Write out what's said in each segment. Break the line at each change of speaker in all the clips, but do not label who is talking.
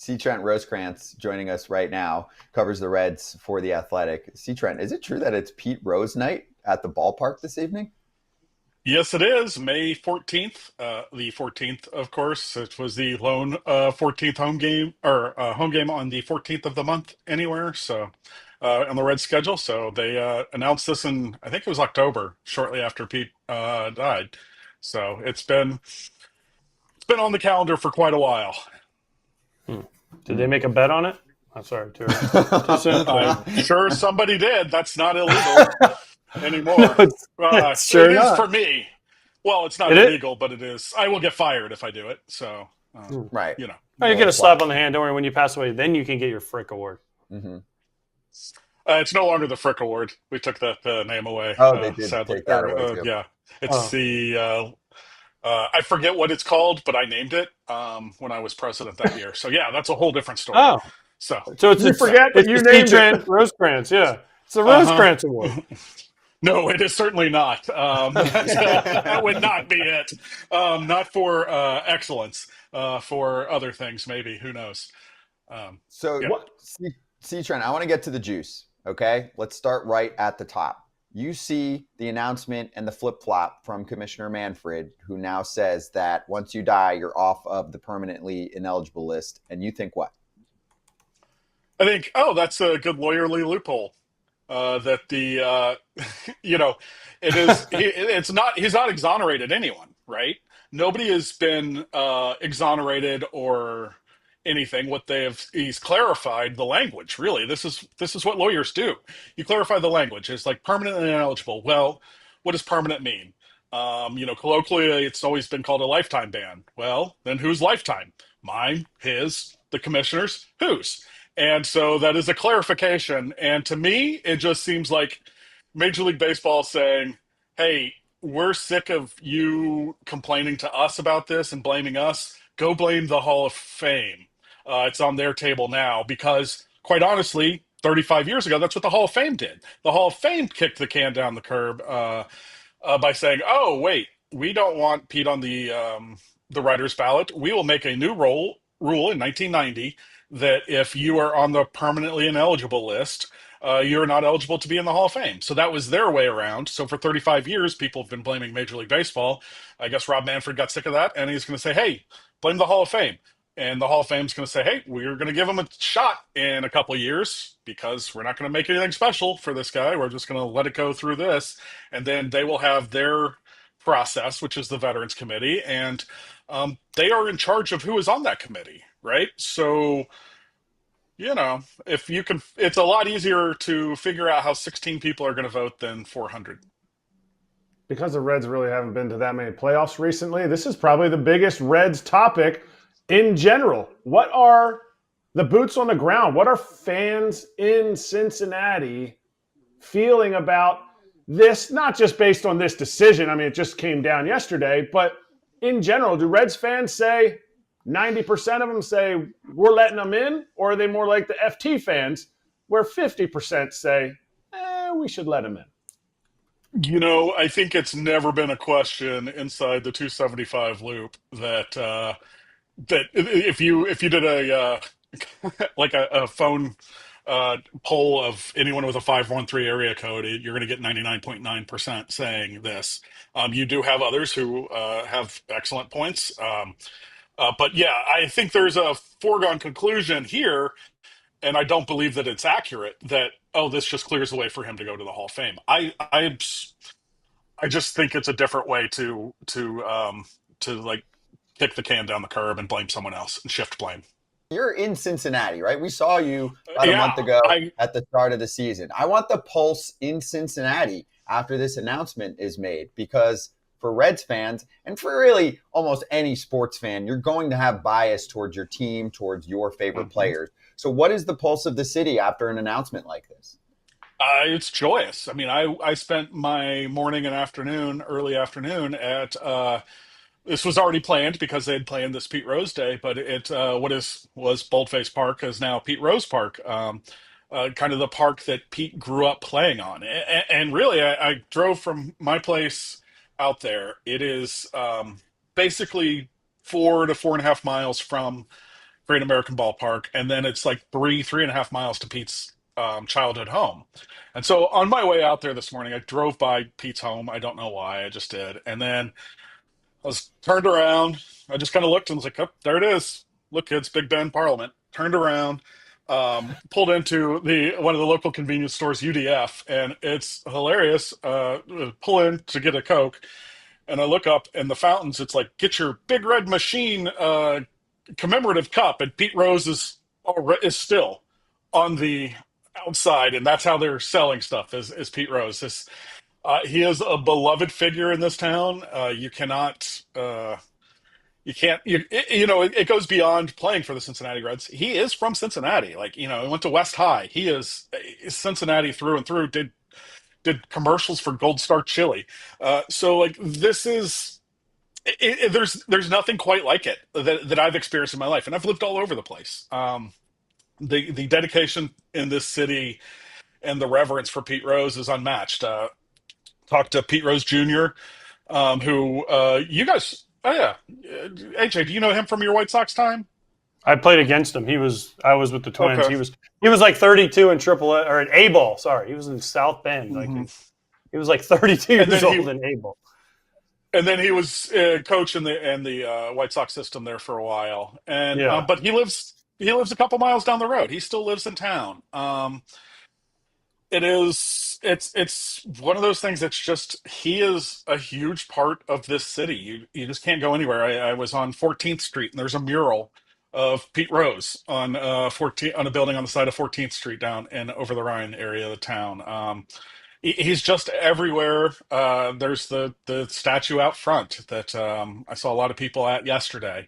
See Trent Rosecrans joining us right now, covers the Reds for The Athletic. See Trent, is it true that it's Pete Rose night at the ballpark this evening?
Yes, it is May 14th. The 14th, of course. It was the lone 14th home game or home game on the 14th of the month anywhere. So on the Red schedule. So they announced this in I think it was October, shortly after Pete died. So it's been on the calendar for quite a while.
Hmm. Did they make a bet on it? I'm sorry, too soon.
I'm sure somebody did. That's not illegal
No,
anymore.
it's
It
sure
is
not.
for me. Well, it's not
It is.
illegal, but it is. I will get fired if I do it. So,
Hmm.
Right.
you know.
Oh, you
Well,
get a
that's why.
slap on the hand. Don't worry. When you pass away, then you can get your Frick Award.
Hmm.
It's no longer the Frick Award. We took that name away,
Oh, they did
sadly.
take that away too.
Yeah, it's
Oh,
the I forget what it's called, but I named it when I was president that year. So yeah, that's a whole different story.
oh.
So
So
You
yeah,
forget, but
it's
you
the C.
named it.
Trent Rosecrans. Yeah, it's the
uh
Rosecrans Award.
huh. No, it is certainly not. That would not be it. Not for excellence. For other things, maybe. Who knows? Um,
So,
yeah.
What?
see, Trent, I want to get to the juice. Okay, let's start right at the top. You see the announcement and the flip flop from Commissioner Manfred, who now says that once you die, you're off of the permanently ineligible list. And you think what?
I think, oh, that's a good lawyerly loophole. That the you know, it's not he's not exonerated anyone, right? Nobody has been exonerated or anything. What he's clarified the language. Really, this is what lawyers do. You clarify the language. It's like permanently ineligible. Well, what does permanent mean? Colloquially, it's always been called a lifetime ban. Well, then whose lifetime? Mine, his, the commissioner's, whose? And so that is a clarification. And to me, it just seems like Major League Baseball saying, hey, we're sick of you complaining to us about this and blaming us. Go blame the Hall of Fame. It's on their table now because, quite honestly, 35 years ago, that's what the Hall of Fame did. The Hall of Fame kicked the can down the curb by saying, "Oh, wait, we don't want Pete on the writers' ballot. We will make a new rule in 1990 that if you are on the permanently ineligible list, you're not eligible to be in the Hall of Fame." So that was their way around. So for 35 years, people have been blaming Major League Baseball. I guess Rob Manfred got sick of that, and he's going to say, "Hey, blame the Hall of Fame." And the Hall of Fame's going to say, "Hey, we're going to give him a shot in a couple of years because we're not going to make anything special for this guy. We're just going to let it go through this." And then they will have their process, which is the Veterans Committee, and they are in charge of who is on that committee, right? So if you can, it's a lot easier to figure out how 16 people are going to vote than 400.
Because the Reds really haven't been to that many playoffs recently, this is probably the biggest Reds topic in general. What are the boots on the ground? What are fans in Cincinnati feeling about this? Not just based on this decision. I mean, it just came down yesterday, but in general, do Reds fans say 90% of them say we're letting them in, or are they more like the FT fans where 50% say we should let them in?
I think it's never been a question inside the 275 loop that if you did a like a phone poll of anyone with a 513 area code, you're going to get 99.9% saying this. You do have others who have excellent points. But yeah, I think there's a foregone conclusion here, and I don't believe that it's accurate that, oh, this just clears the way for him to go to the Hall of Fame. I just think it's a different way to like kick the can down the curb and blame someone else and shift blame.
You're in Cincinnati, right? We saw you about a
Yeah,
month ago
I
at the start of the season. I want the pulse in Cincinnati after this announcement is made because for Reds fans and for really almost any sports fan, you're going to have bias towards your team, towards your favorite
mhm.
players. So, what is the pulse of the city after an announcement like this?
It's joyous. I mean, I spent my morning and afternoon, early afternoon at this was already planned because they had planned this Pete Rose Day, but it what is was Boldface Park is now Pete Rose Park, kind of the park that Pete grew up playing on. And really, I drove from my place out there. It is basically 4 to 4.5 miles from Great American Ballpark, and then it's like 3.5 miles to Pete's childhood home. And so on my way out there this morning, I drove by Pete's home. I don't know why, I just did. And then I was turned around. I just kind of looked and was like, oh, there it is. Look, kids, Big Ben Parliament. Turned around, pulled into the one of the local convenience stores, UDF, and it's hilarious. Pull in to get a Coke, and I look up, and the fountains, it's like, get your Big Red Machine commemorative cup, and Pete Rose is still on the outside, and that's how they're selling stuff. Is Pete Rose? He is a beloved figure in this town. You cannot, you can't, it goes beyond playing for the Cincinnati Reds. He is from Cincinnati. Like, he went to West High. He is Cincinnati through and through. Did commercials for Gold Star Chili. So like this is, there's nothing quite like it that I've experienced in my life, and I've lived all over the place. The dedication in this city and the reverence for Pete Rose is unmatched. Talked to Pete Rose Jr., who you guys. Oh yeah, AJ, do you know him from your White Sox time?
I played against him. I was with the Twins.
Okay.
He was like 32 in AAA or in A ball. Sorry, he was in South Bend. He was like 32 years old in A ball.
And then he was coach in the White Sox system there for a while. And
Yeah.
but he lives a couple miles down the road. He still lives in town. It's one of those things that's just, he is a huge part of this city. You just can't go anywhere. I was on 14th Street, and there's a mural of Pete Rose on 14 on a building on the side of 14th Street down in over the Rhine area of the town. He's just everywhere. There's the statue out front that I saw a lot of people at yesterday.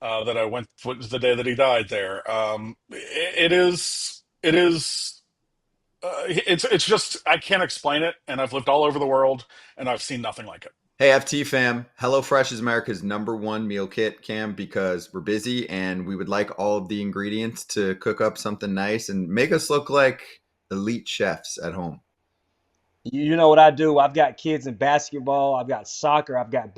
That I went was the day that he died there. It's just, I can't explain it, and I've lived all over the world, and I've seen nothing like it.
Hey, FT fam, HelloFresh is America's #1 meal kit, Cam, because we're busy and we would like all of the ingredients to cook up something nice and make us look like elite chefs at home.
You know what I do? I've got kids in basketball, I've got soccer, I've got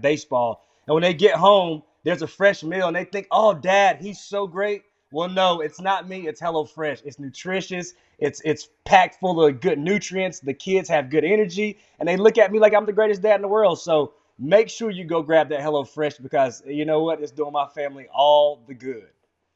baseball. And when they get home, there's a fresh meal and they think, "Oh, Dad, he's so great." Well, no, it's not me. It's HelloFresh. It's nutritious. It's packed full of good nutrients. The kids have good energy, and they look at me like I'm the greatest dad in the world. So make sure you go grab that HelloFresh, because you know what? It's doing my family all the good.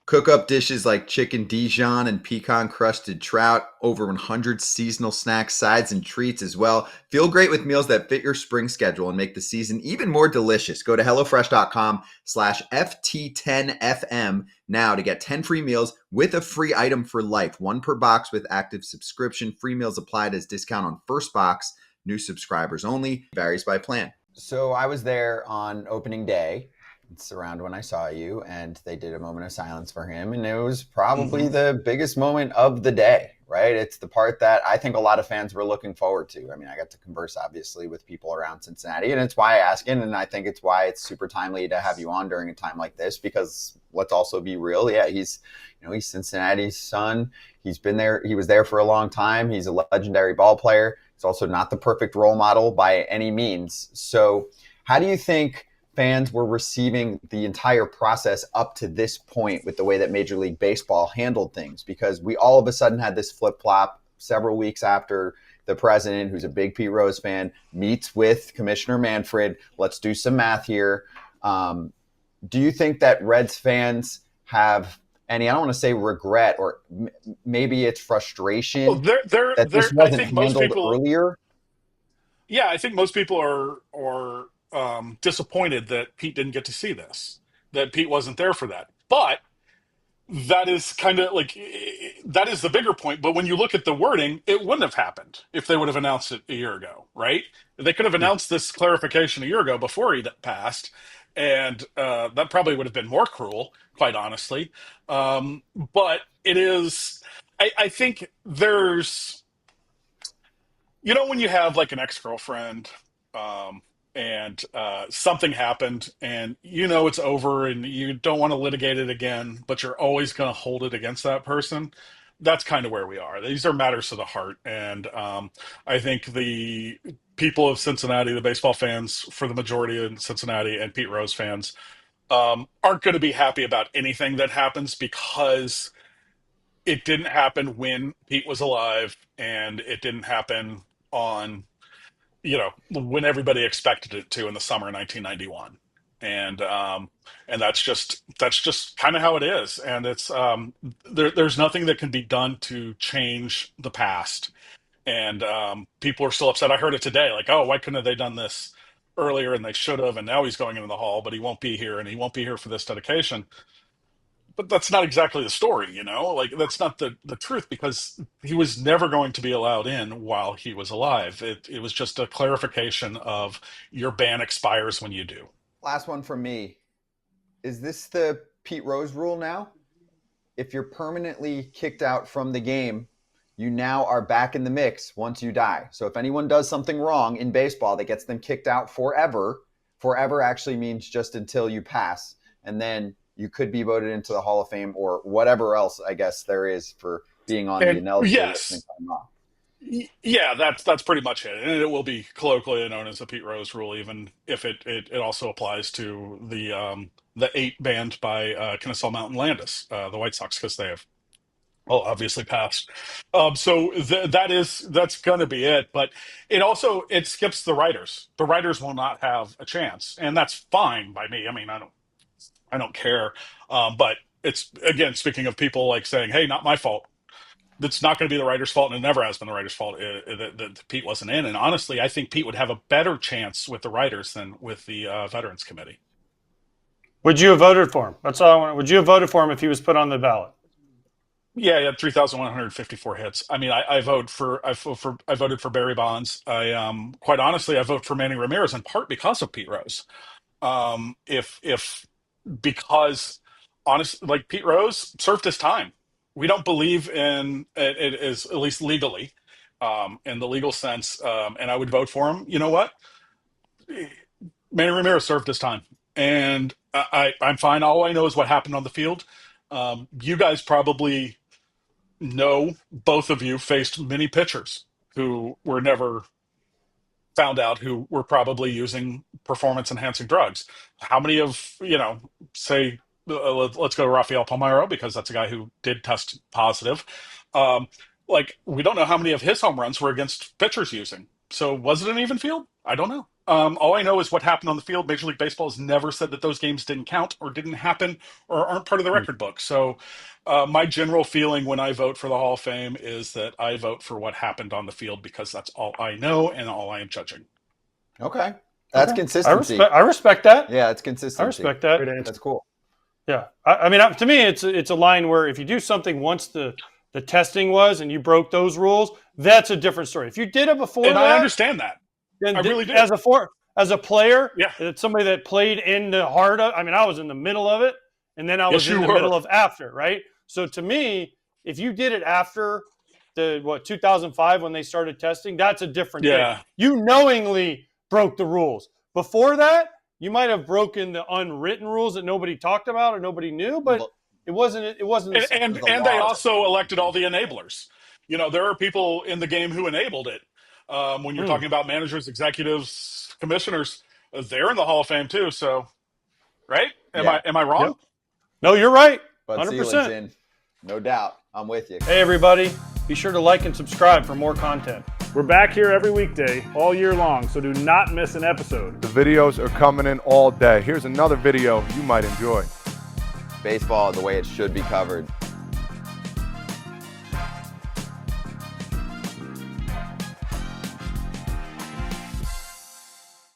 Cook up dishes like chicken Dijon and pecan crusted trout, over 100 seasonal snacks, sides, and treats as well. Feel great with meals that fit your spring schedule and make the season even more delicious. Go to HelloFresh.com/FT10FM now to get 10 free meals with a free item for life. 1 per box with active subscription. Free meals applied as discount on first box. New subscribers only. Varies by plan. So I was there on opening day. It's around when I saw you, and they did a moment of silence for him, and it was probably the biggest moment of the day, right? It's the part that I think a lot of fans were looking forward to. I mean, I got to converse, obviously, with people around Cincinnati, and it's why I ask it, and I think it's why it's super timely to have you on during a time like this, because let's also be real. Yeah, he's Cincinnati's son. He's been there. He was there for a long time. He's a legendary ball player. He's also not the perfect role model by any means. So how do you think fans were receiving the entire process up to this point with the way that Major League Baseball handled things? Because we all of a sudden had this flip-flop several weeks after the president, who's a big Pete Rose fan, meets with Commissioner Manfred. Let's do some math here. Do you think that Reds fans have any, I don't want to say regret, or maybe it's frustration that this wasn't handled earlier?
Yeah, I think most people are disappointed that Pete didn't get to see this, that Pete wasn't there for that. But that is kind of like, that is the bigger point. But when you look at the wording, it wouldn't have happened if they would have announced it a year ago, right? They could have announced this clarification a year ago before he passed, and that probably would have been more cruel, quite honestly. But it is, I think there's, when you have like an ex-girlfriend, and something happened, and it's over, and you don't want to litigate it again, but you're always going to hold it against that person. That's kind of where we are. These are matters to the heart, and I think the people of Cincinnati, the baseball fans, for the majority of Cincinnati, and Pete Rose fans, aren't going to be happy about anything that happens because it didn't happen when Pete was alive, and it didn't happen on, when everybody expected it to in the summer of 1991. And that's just kind of how it is. And it's there's nothing that can be done to change the past. And people are still upset. I heard it today, like, oh, why couldn't have they done this earlier? And they should have. And now he's going into the hall, but he won't be here, and he won't be here for this dedication. But that's not exactly the story, Like, that's not the truth, because he was never going to be allowed in while he was alive. It was just a clarification of your ban expires when you do.
Last one from me. Is this the Pete Rose rule now? If you're permanently kicked out from the game, you now are back in the mix once you die. So if anyone does something wrong in baseball that gets them kicked out forever actually means just until you pass. And then you could be voted into the Hall of Fame or whatever else, I guess, there is for being on the ineligible
yes,
list and time off.
yeah, that's pretty much it, and it will be colloquially known as the Pete Rose rule, even if it also applies to the 8 banned by Kennesaw Mountain Landis, the White Sox, because they have obviously passed. So that's going to be it, but it skips the writers. The writers will not have a chance, and that's fine by me. I mean, I don't care. But it's, again, speaking of people like saying, "Hey, not my fault." That's not going to be the writer's fault, and it never has been the writer's fault that Pete wasn't in. And honestly, I think Pete would have a better chance with the writers than with the Veterans Committee.
Would you have voted for him? That's all I want. Would you have voted for him if he was put on the ballot?
Yeah, he had 3,154 hits. I mean, I voted for Barry Bonds. Quite honestly, I vote for Manny Ramirez in part because of Pete Rose. Because honestly, like, Pete Rose served his time. We don't believe in it is, at least legally, in the legal sense. And I would vote for him. You know what? Manny Ramirez served his time, and I'm fine. All I know is what happened on the field. You guys probably know, both of you faced many pitchers who were never found out, who were probably using performance enhancing drugs. How many of, say, let's go to Rafael Palmeiro, because that's a guy who did test positive. We don't know how many of his home runs were against pitchers using. So was it an even field? I don't know. All I know is what happened on the field. Major League Baseball has never said that those games didn't count or didn't happen or aren't part of the record book. So my general feeling when I vote for the Hall of Fame is that I vote for what happened on the field, because that's all I know and all I am judging.
Okay. That's consistency.
I respect that.
Yeah, it's consistency.
I respect that.
That's cool.
Yeah. I mean, to me, it's a line where if you do something once the testing was and you broke those rules, that's a different story. If you did it before
and
that,
I understand that.
then
I really do.
As a player,
yeah,
somebody that played in the heart of, I mean, I was in the middle of it, and then I was in the middle of after, right? So to me, if you did it after 2005 when they started testing, that's a different thing. You knowingly broke the rules. Before that, you might have broken the unwritten rules that nobody talked about or nobody knew, but it wasn't.
And they also elected all the enablers. There are people in the game who enabled it. When you're talking about managers, executives, commissioners, they're in the Hall of Fame too. So, right? Am I wrong?
Yep. No, you're right.
Bud
100%.
Seligen's in. No doubt. I'm with you.
Hey, everybody. Be sure to like and subscribe for more content.
We're back here every weekday, all year long, so do not miss an episode.
The videos are coming in all day. Here's another video you might enjoy.
Baseball the way it should be covered.